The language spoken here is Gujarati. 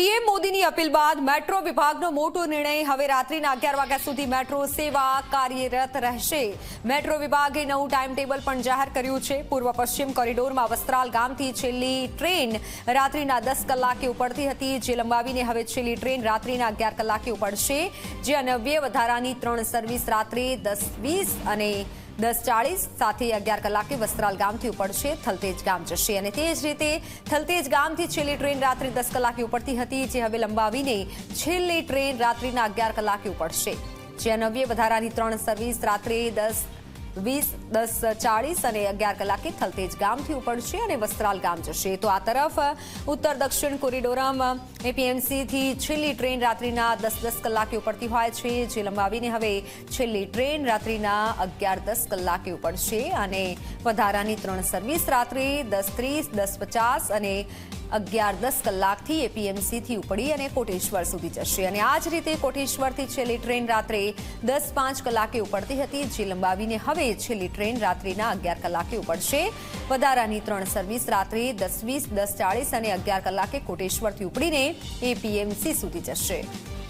પીએમ મોદીની અપીલ બાદ મેટ્રો વિભાગનો મોટો નિર્ણય। હવે રાત્રિના 11 વાગ્યા સુધી મેટ્રો સેવા કાર્યરત રહેશે। મેટ્રો વિભાગે નવું ટાઈમ ટેબલ પણ જાહેર કર્યું છે। પૂર્વ પશ્ચિમ કોરિડોરમાં વસ્ત્રાલ ગામથી છેલ્લી ટ્રેન રાત્રિના 10 કલાકે ઉપડતી હતી, જે લંબાવીને હવે છેલ્લી ટ્રેન રાત્રિના 11 કલાકે ઉપડશે। જે અનવ્ય વધારાની 3 સર્વિસ રાત્રે 10:20 અને 10:40 સાથે 11 કલાકે વસ્ત્રાલ ગામથી ઉપડશે, થલતેજ ગામ જશે। અને તે જ રીતે થલતેજ ગામથી છેલ્લી ટ્રેન રાત્રે 10 કલાકે ઉપડતી હતી, જે હવે લંબાવીને છેલ્લી ટ્રેન રાત્રિના 11 કલાકે ઉપડશે। જે અનવ્ય વધારાની 3 સર્વિસ રાત્રે 10:20, 10:40 અને 11 કલાકે થલતેજ ગામથી ઉપડશે અને વસ્ત્રાલ ગામ જશે। તો આ તરફ ઉત્તર દક્ષિણ કોરિડોરમાં એપીએમસીથી છેલ્લી ટ્રેન રાત્રિના 10:10 કલાકે ઉપડતી હોય છે, જે લંબાવીને હવે છેલ્લી ટ્રેન રાત્રિના 11:10 કલાકે ઉપડશે અને વધારાની 3 સર્વિસ રાત્રે 10:30, 10:50 અને 11:10 કલાકથી એપીએમસીથી ઉપડી અને કોટેશ્વર સુધી જશે। અને આ જ રીતે કોટેશ્વરથી છેલ્લી ટ્રેન રાત્રે 10:05 કલાકે ઉપડતી હતી, જે લંબાવીને હવે છેલ્લી ટ્રેન રાત્રિના 11 કલાકે ઉપડશે। વધારાની 3 સર્વિસ રાત્રે 10:20, 10:40 અને 11 કલાકે કોટેશ્વરથી ઉપડીને એપીએમસી સુધી જશે।